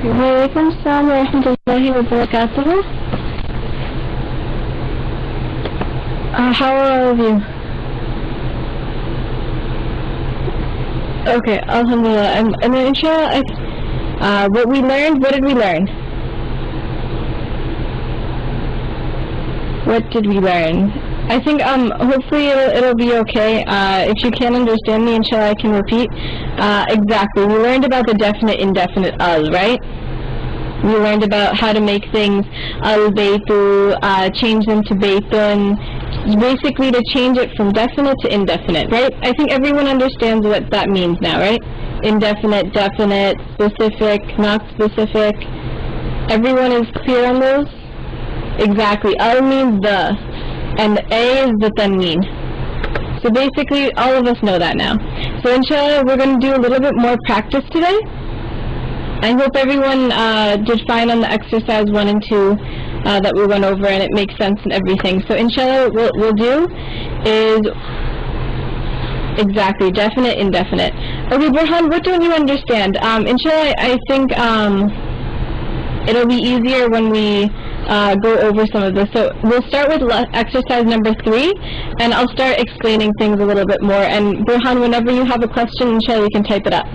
Walaikum assalam wa rahmatullahi wa barakatuh. How are all of you? Okay, alhamdulillah. And then inshallah, what did we learn? What did we learn? I think hopefully it'll be okay. If you can't understand me, inshallah I can repeat. Exactly. We learned about the definite indefinite al, right? We learned about how to make things al-baytu, change them to baytun, basically to change it from definite to indefinite, right? I think everyone understands what that means now, right? Indefinite, definite, specific, not specific. Everyone is clear on those? Exactly. Al means the, and A is the tanween. So basically, all of us know that now. So inshallah, we're going to do a little bit more practice today. I hope everyone did fine on the exercise 1 and 2 that we went over, and it makes sense and everything. So inshallah, what we'll do is exactly definite, indefinite. Okay, Burhan, what don't you understand? Inshallah, I think it'll be easier when we go over some of this. So we'll start with exercise number 3, and I'll start explaining things a little bit more. And Burhan, whenever you have a question, inshallah, you can type it up.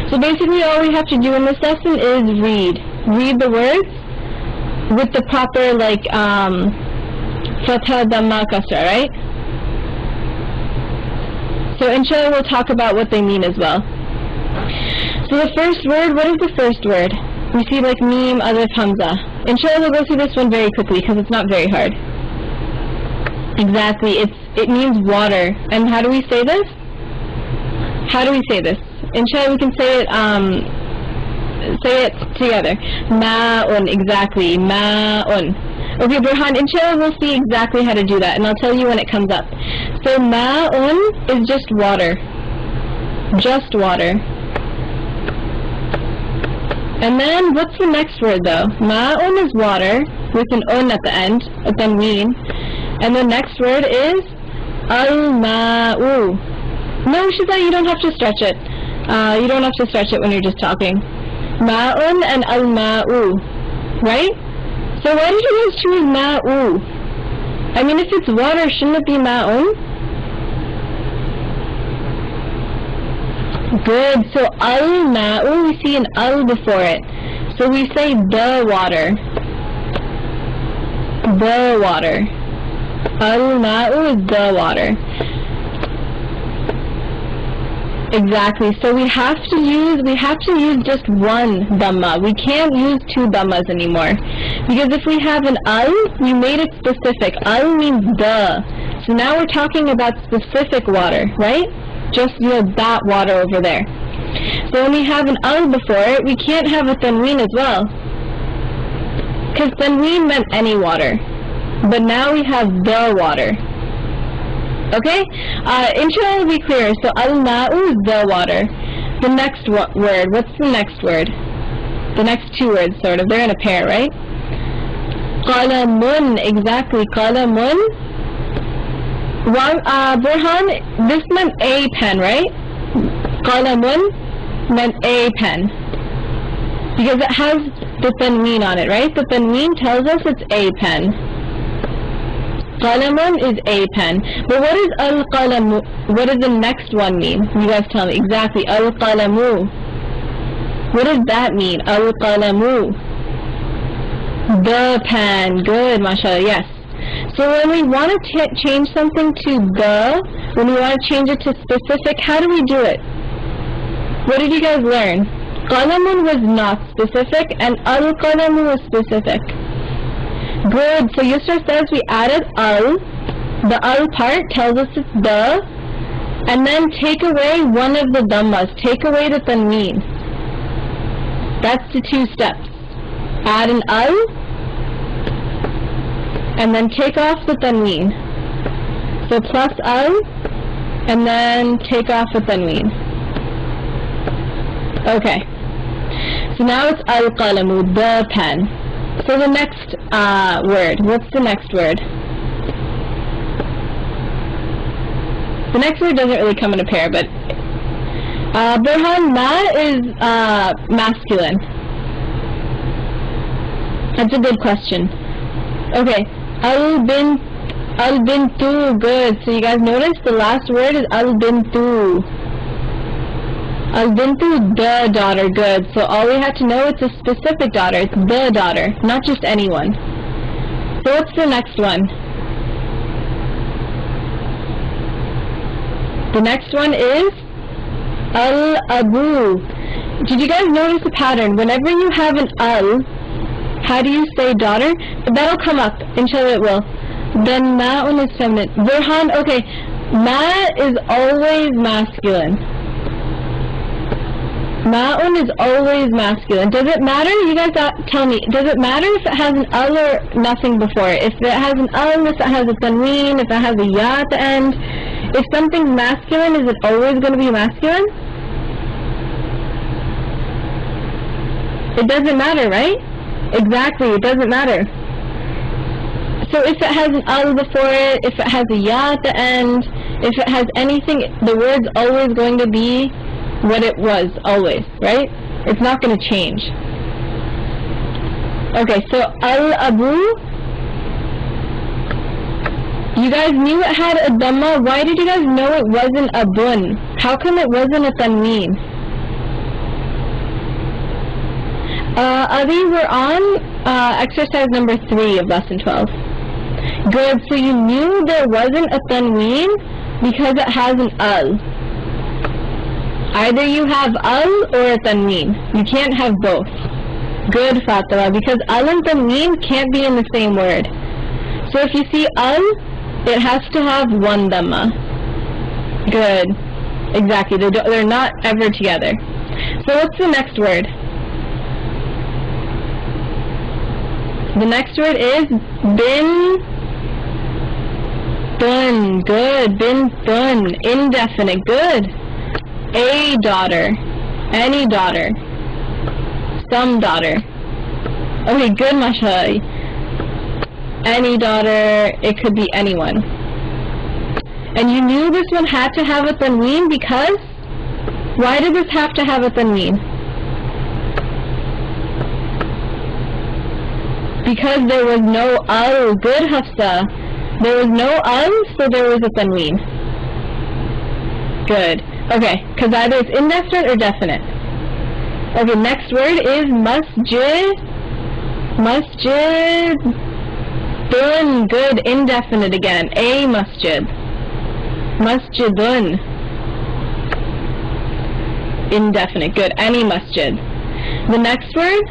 So basically all we have to do in this lesson is read the words with the proper like fatha, dhamma, kasra, right? So inshallah we'll talk about what they mean as well. So the first word, what is the first word? We see like mim, alif, hamza. Inshallah we'll go through this one very quickly because it's not very hard. Exactly, it means water. And how do we say this? How do we say this? Inshallah we can say it together. Ma'un, exactly, ma'un. Okay, Burhan, inshallah we'll see exactly how to do that, and I'll tell you when it comes up. So ma'un is just water. Just water. And then, what's the next word though? Ma'un is water, with an un at the end, a tanween. And the next word is al-ma'u. No, Shiza, you don't have to stretch it. You don't have to stretch it when you're just talking. Ma'un and al-ma'u, right? So why did you guys choose ma'u? I mean, if it's water, shouldn't it be ma'un? Good, so al-ma'u, we see an al before it. So we say the water. The water. Al-ma'u is the water. Exactly. So we have to use just one dhamma. We can't use 2 dhammas anymore. Because if we have an al, we made it specific. Al means the. So now we're talking about specific water, right? Just, that water over there. So when we have an al before it, we can't have a tanween as well. Because tanween meant any water. But now we have the water. Okay? Inshallah will be clear. So al-ma'u is the water. The next word, what's the next word? The next 2 words, sort of. They're in a pair, right? Qalamun, exactly. Qalamun. Burhan, this meant a pen, right? Qalamun meant a pen. Because it has the tanween on it, right? The tanween tells us it's a pen. Qalamun is a pen. But what is al-qalamu? What does the next one mean? You guys tell me. Exactly. Al-qalamu. What does that mean? Al-qalamu. The pen. Good, mashallah. Yes. So when we want to change something to the, when we want to change it to specific, how do we do it? What did you guys learn? Qalamun was not specific and al-qalamu was specific. Good. So Yusra says we added al. The al part tells us it's the. And then take away one of the dhammas. Take away the tanween. That's the 2 steps. Add an al. And then take off the tanween. So plus al. And then take off the tanween. Okay. So now it's al-qalamu, the pen. So the next word, what's the next word? The next word doesn't really come in a pair, but Burhan, ma is masculine. That's a good question. Okay, al-bintu, good. So you guys notice the last word is al-bintu. Al-bintu, the daughter, good. So all we have to know, it's a specific daughter. It's the daughter, not just anyone. So what's the next one? The next one is al-abu. Did you guys notice the pattern? Whenever you have an al, how do you say daughter? That'll come up, inshallah it will. Then ma'un is feminine. Burhan, okay, ma is always masculine. Ma'un is always masculine. Does it matter? You guys tell me. Does it matter if it has an al or nothing before it? If it has an al, if it has a tanween, if it has a ya at the end? If something's masculine, is it always going to be masculine? It doesn't matter, right? Exactly, it doesn't matter. So if it has an al before it, if it has a ya at the end, if it has anything, the word's always going to be what it was, always, right? It's not going to change. Okay, so al-abu, you guys knew it had a dhamma. Why did you guys know it wasn't a bun? How come it wasn't a tanween? Adi, we're on exercise number 3 of lesson 12. Good, so you knew there wasn't a tanween because it has an al. Either you have al or a tanween. You can't have both. Good, Fatima, because al and tanween can't be in the same word. So if you see al, it has to have one dhamma. Good. Exactly. They're not ever together. So what's the next word? The next word is bin bun. Good. Bin bun. Indefinite. Good. A daughter. Any daughter. Some daughter. Okay, good, mashallah. Any daughter, it could be anyone. And you knew this one had to have a tanween because? Why did this have to have a tanween? Because there was no al. Good, Hafsa. There was no al, so there was a tanween. Good. Okay, because either it's indefinite or definite. Okay, next word is masjid. Masjid. Dun, good, indefinite again. A masjid. Masjidun. Indefinite, good. Any masjid. The next word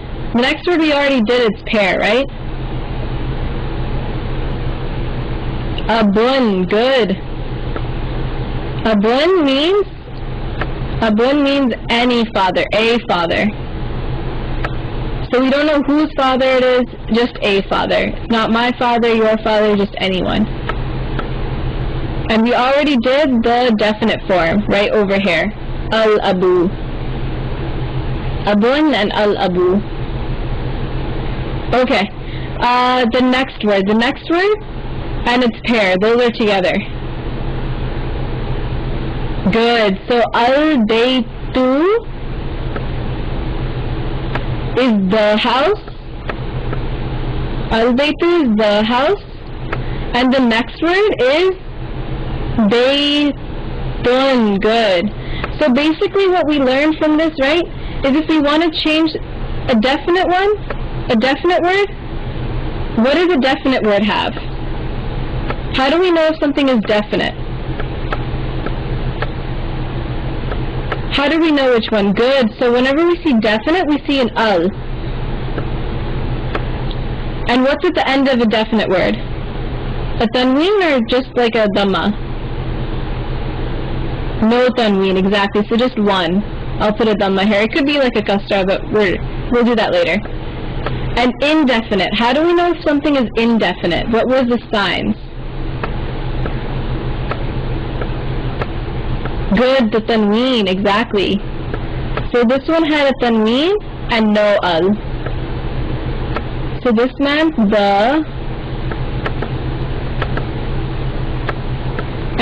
we already did, it's pair, right? Abun, good. Abun means any father, a father. So we don't know whose father it is, just a father. It's not my father, your father, just anyone. And we already did the definite form, right over here. Al-abu. Abun and al-abu. Okay. The next word and its pair, those are together. Good. So al-baytu is the house. Al-baytu is the house. And the next word is baytun. Good. So basically what we learned from this, right, is if we want to change a definite one, a definite word, what does a definite word have? How do we know if something is definite? How do we know which one? Good. So whenever we see definite, we see an al. And what's at the end of a definite word? A tanween or just like a dhamma? No tanween, exactly. So just one. I'll put a dhamma here. It could be like a kasra, but we'll do that later. And indefinite. How do we know if something is indefinite? What was the signs? Good, the tanween, exactly. So this one had a tanween and no al. So this meant the,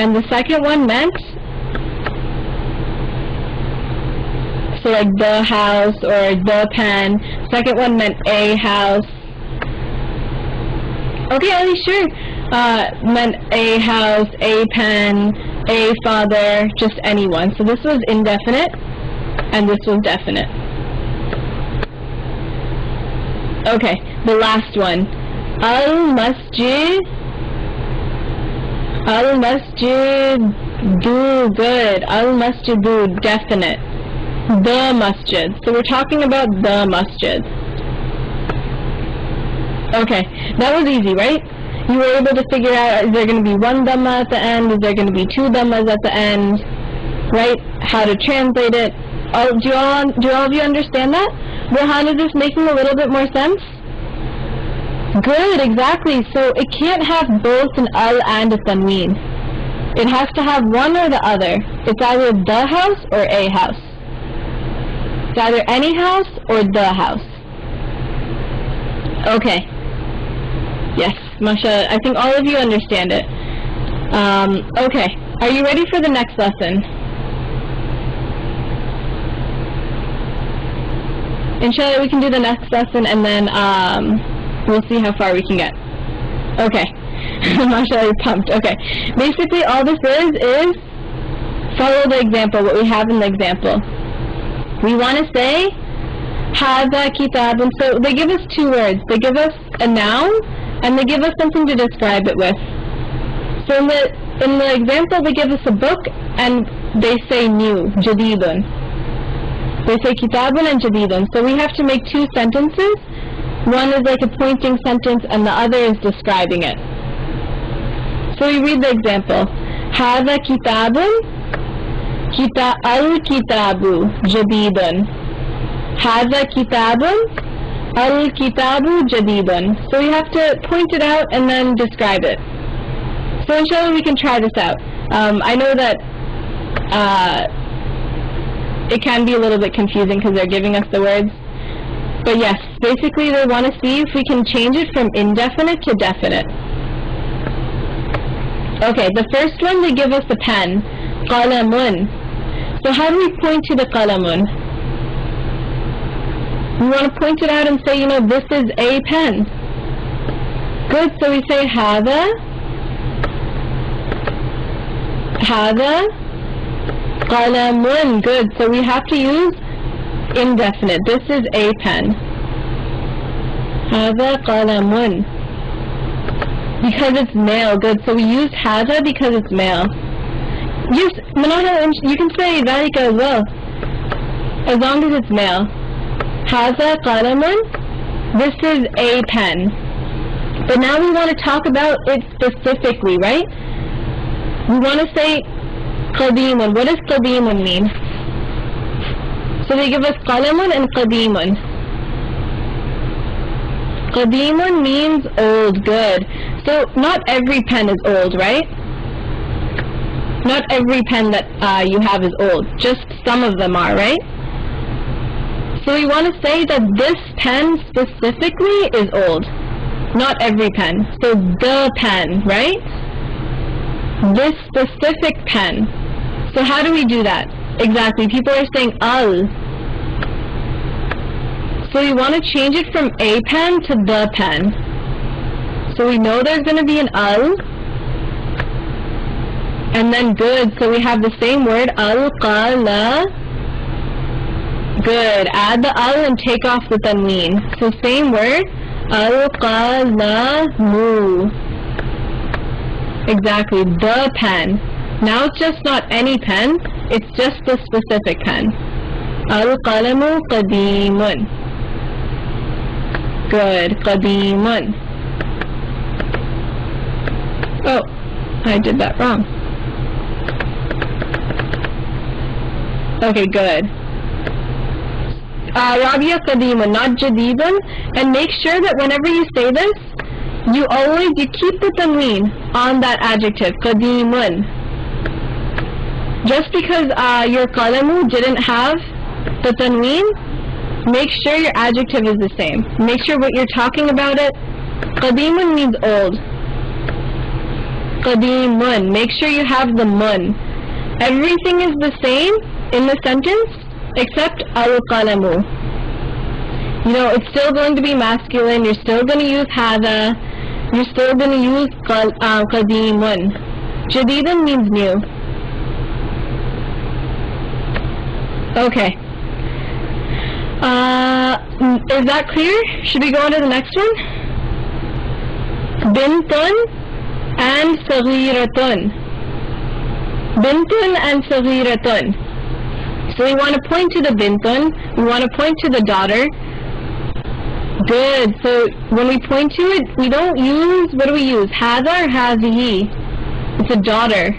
and the second one meant So like the house or the pen. Second one meant a house. Okay, Ali, sure. Meant a house, a pen, a father, just anyone. So this was indefinite, and this was definite. Okay, the last one. Al-masjid. Al-masjidu, good. Al-masjidu, definite. The masjid. So we're talking about the masjid. Okay, that was easy, right? You were able to figure out, is there going to be one dhamma at the end? Is there going to be two dhammas at the end? Right? How to translate it. Do all of you understand that? Burhan, is this making a little bit more sense? Good, exactly. So it can't have both an al and a tanween. It has to have one or the other. It's either the house or a house. It's either any house or the house. Okay. Yes, mashallah. I think all of you understand it. Okay. Are you ready for the next lesson? Inshallah, we can do the next lesson and then we'll see how far we can get. Okay. Mashallah, you're pumped. Okay. Basically, all this is follow the example, what we have in the example. We want to say Hadha kitab, and so they give us two words. They give us a noun and they give us something to describe it with. So in the example, they give us a book and they say new, jadidun. They say kitabun and jadidun. So we have to make two sentences. One is like a pointing sentence and the other is describing it. So we read the example. Hadha kitabun, al-kitabu jadidun. Hadha kitabun, al-kitabu jadidun. So we have to point it out and then describe it. So inshallah we can try this out. I know that it can be a little bit confusing because they're giving us the words. But yes, basically they want to see if we can change it from indefinite to definite. Okay, the first one they give us a pen. Qalamun. So how do we point to the qalamun? We want to point it out and say, you know, this is a pen. Good, so we say hadha qalamun. Good, so we have to use indefinite. This is a pen. Hadha qalamun. Because it's male. Good, so we use hadha because it's male. Yes, Manana, you can say dhalika as well, as long as it's male. Hadha qalamun, this is a pen. But now we want to talk about it specifically, right? We want to say qadimun. What does qadimun mean? So they give us qalamun and qadimun. Qadimun means old, good. So not every pen is old, right? Not every pen that you have is old. Just some of them are, right? So we want to say that this pen specifically is old. Not every pen. So the pen, right? This specific pen. So how do we do that? Exactly. People are saying al. So we want to change it from a pen to the pen. So we know there's going to be an al. And then good. So we have the same word, al-qala. Good. Add the al and take off the tanween. So same word, al-qalamu. Exactly. The pen. Now it's just not any pen. It's just the specific pen. Al-qalamu qadimun. Good. Qadimun. Oh, I did that wrong. Okay, good. Rabia qadimun, not jadidun. And make sure that whenever you say this, you keep the tanween on that adjective, qadimun. Just because your qalamu didn't have the tanween, make sure your adjective is the same. Make sure what you're talking about it. Qadimun means old. Qadimun. Make sure you have the mun. Everything is the same in the sentence except al-qalamu. You know, it's still going to be masculine. You're still going to use hada. You're still going to use qadimun. Jadidun means new. Okay. Is that clear? Should we go on to the next one? Bintun and saghiratun. Bintun and saghiratun. So we want to point to the bintun. We want to point to the daughter. Good. So when we point to it, we don't use, what do we use? Hada or hazihi? It's a daughter.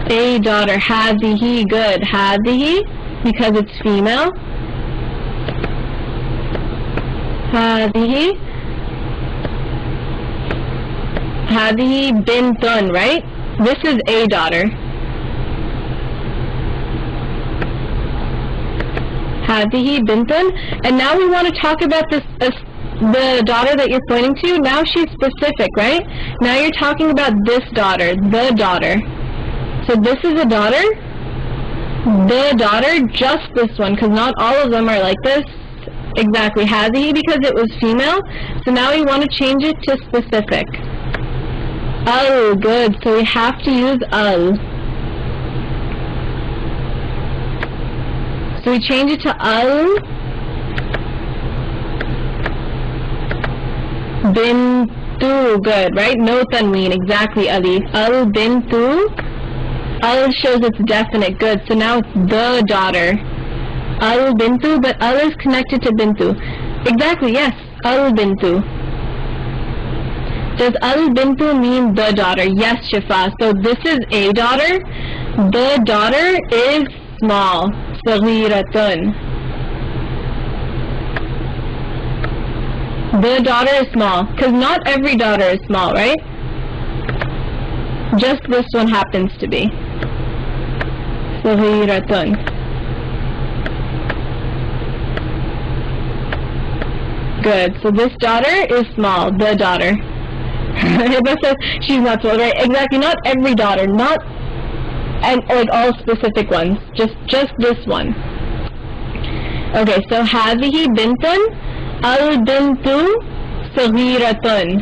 A daughter. Hazihi. Good. Hazihi, because it's female. Hazihi. Hazihi bintun, right? This is a daughter. Hazihi bintun. And now we want to talk about this, the daughter that you're pointing to. Now she's specific, right? Now you're talking about this daughter, the daughter. So this is a daughter. The daughter, just this one, because not all of them are like this. Exactly. Hazihi, because it was female. So now we want to change it to specific. Al, good. So we have to use al. So we change it to al bintu. Good, right? No tanween. Exactly, Ali. Al bintu. Al shows it's definite. Good. So now it's the daughter. Al bintu, but al is connected to bintu. Exactly, yes. Al bintu. Does al bintu mean the daughter? Yes, Shifa. So this is a daughter. The daughter is small. Saghiratun. The daughter is small, because not every daughter is small, right? Just this one happens to be. Saghiratun. Good. So this daughter is small. The daughter. Hiba says she's not small, right? Exactly. Not every daughter. Not and like all specific ones. Just this one. Okay. So hazihi bintun. Al bintu saghiratun.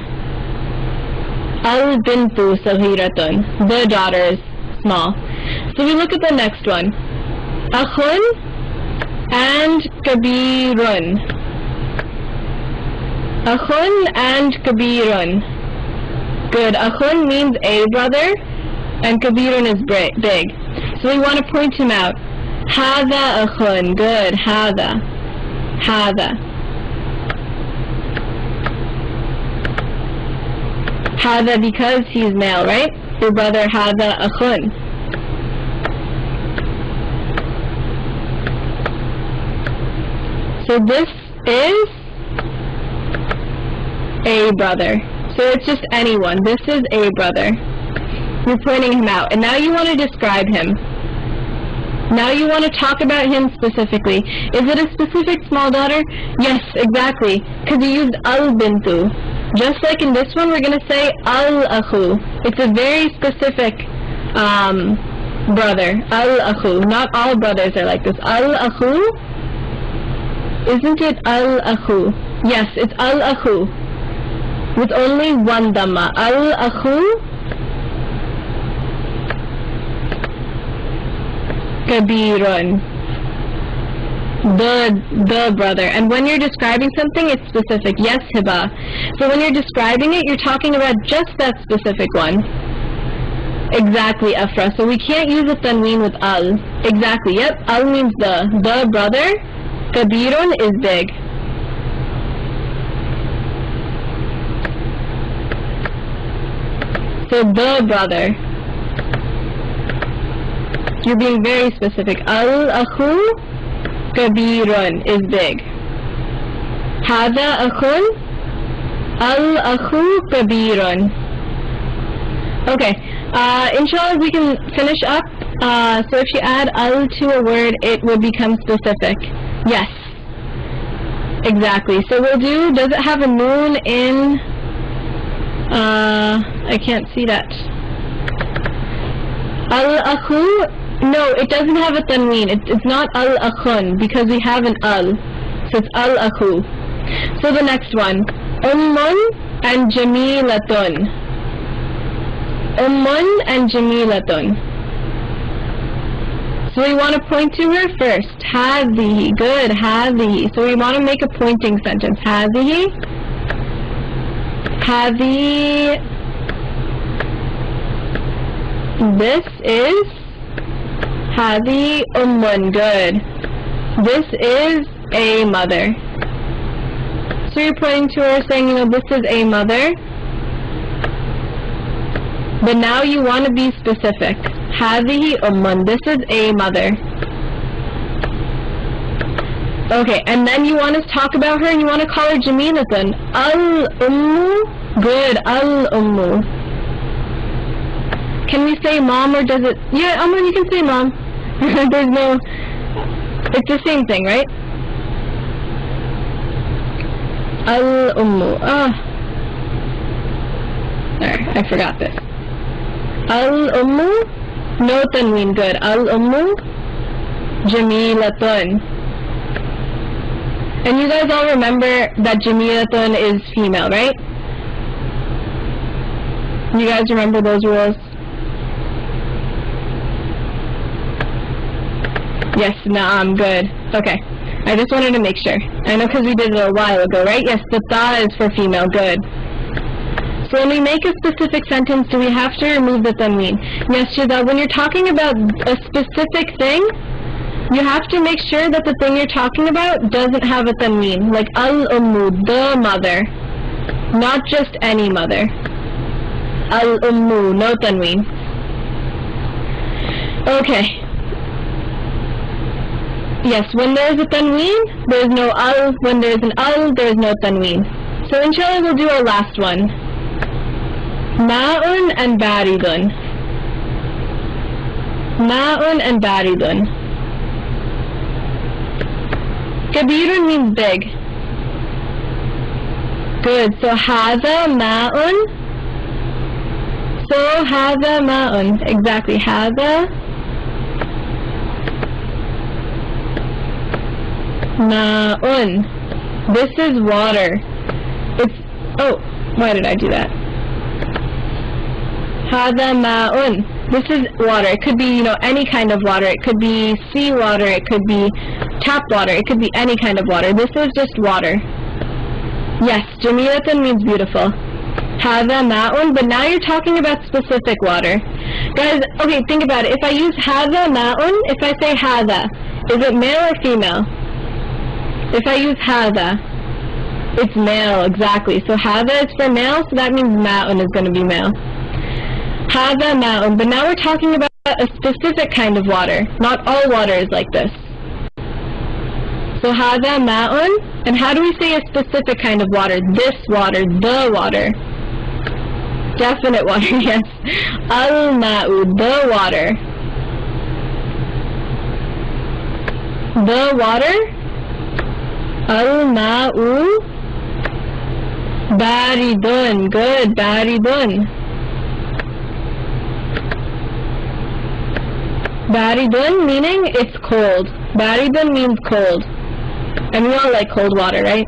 Al bintu saghiratun. The daughter is small. So we look at the next one. Akhun and kabirun. Akhun and kabirun. Good. Akhun means a brother, and kabirun is big. So we want to point him out. Hada akhun. Good. Hada. Hada. Hada because he's male, right? Your brother hada akhun. So this is a brother. So it's just anyone. This is a brother. You're pointing him out. And now you want to describe him. Now you want to talk about him specifically. Is it a specific small daughter? Yes, exactly. Because you used al-bintu. Just like in this one, we're going to say al-akhu. It's a very specific brother. Al-akhu. Not all brothers are like this. Al-akhu. Isn't it al-akhu? Yes, it's al-akhu. With only one dhamma. Al-akhu kabirun. The brother. And when you're describing something, it's specific. Yes, Hiba. So when you're describing it, you're talking about just that specific one. Exactly, Afra. So we can't use a tanween with al. Exactly, yep. Al means the. The brother. Kabirun is big. So the brother. You're being very specific. Al-akhu kabirun is big. Hada akhun. Al-akhu kabirun. Okay. Inshallah we can finish up. So if you add al to a word, it will become specific. Yes. Exactly. So we'll do, does it have a noon in... I can't see that. Al-akhu No, it doesn't have a tanween. It's not al-akhun because we have an al. So it's al-akhu. So the next one. Ummun and jamilatun. Ummun and jamilatun. So we want to point to her first. Hadhihi. Good. Hadhihi. So we want to make a pointing sentence. Hadhihi. Hadhihi. This is Hadhihi ummun. Good. This is a mother. So you're pointing to her saying, this is a mother. But now you want to be specific. Hadhihi ummun. This is a mother. Okay, and then you want to talk about her and you want to call her Jamilatun. Al-ummu. Good. Al-ummu. Can we say mom or does it... Yeah, Amr, you can say mom. There's no... It's the same thing, right? Al-ummu. There, I forgot this. Al-ummu. No tanween. Good. Al-ummu. Jamilatun. And you guys all remember that Jamilatun is female, right? You guys remember those rules? Yes, na'am, good. Okay. I just wanted to make sure. I know because we did it a while ago, right? Yes, the ta is for female, good. So when we make a specific sentence, do we have to remove the tanween? Yes, Shida, when you're talking about a specific thing, you have to make sure that the thing you're talking about doesn't have a tanween. Like al-ummu, the mother. Not just any mother. Al-ummu, no tanween. Okay. Yes, when there is a tanween, there is no al. When there is an al, there is no tanween. So inshallah we'll do our last one. Ma'un and baridun. Ma'un and baridun. Kabirun means big. Good, so hadha ma'un. So hadha ma'un. Exactly, hadha ma'un. This is water. It's, oh, why did I do that? Hadha ma'un. This is water. It could be, any kind of water. It could be sea water. It could be tap water. It could be any kind of water. This is just water. Yes, Jamilatun means beautiful. Hadha ma'un, but now you're talking about specific water. Guys, okay, think about it. If I use hadha ma'un, if I say hadha, is it male or female? If I use hadha, it's male, exactly. So hadha is for male, so that means ma'un is going to be male. Hadha ma'un, but now we're talking about a specific kind of water. Not all water is like this. So hadha ma'un, and how do we say a specific kind of water? This water, the water. Definite water, yes. Al-ma'u, the water. The water. Al-ma'u. Baridun, good, baridun. Baridun meaning it's cold. Baridun means cold. And we all like cold water, right?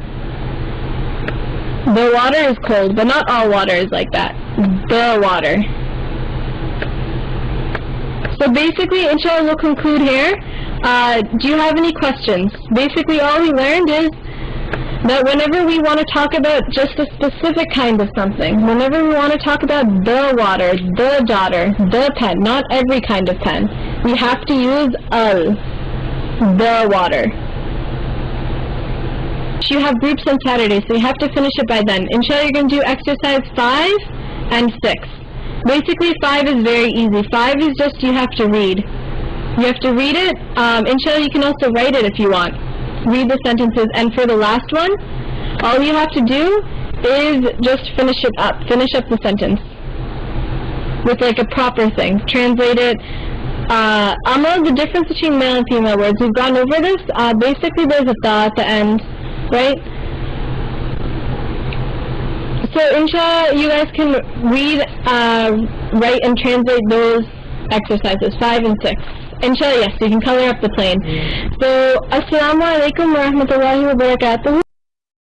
The water is cold, but not all water is like that. The water. So basically, inshallah, we'll conclude here. Do you have any questions? Basically, all we learned is that whenever we want to talk about just a specific kind of something, whenever we want to talk about the water, the daughter, the pen, not every kind of pen, we have to use al, the water. You have groups on Saturday, so you have to finish it by then. Inshallah, you're going to do exercise 5 and 6. Basically, 5 is very easy. 5 is just you have to read. You have to read it. Inshallah, you can also write it if you want. Read the sentences. And for the last one, all you have to do is just finish it up. Finish up the sentence with like a proper thing. Translate it. Amal, the difference between male and female words. We've gone over this. Basically, there's a ta at the end. Right? So inshallah, you guys can read, write and translate those exercises 5 and 6. Inshallah, yes, you can color up the plane. So, Assalamu alaikum wa rahmatullahi wa barakatuh.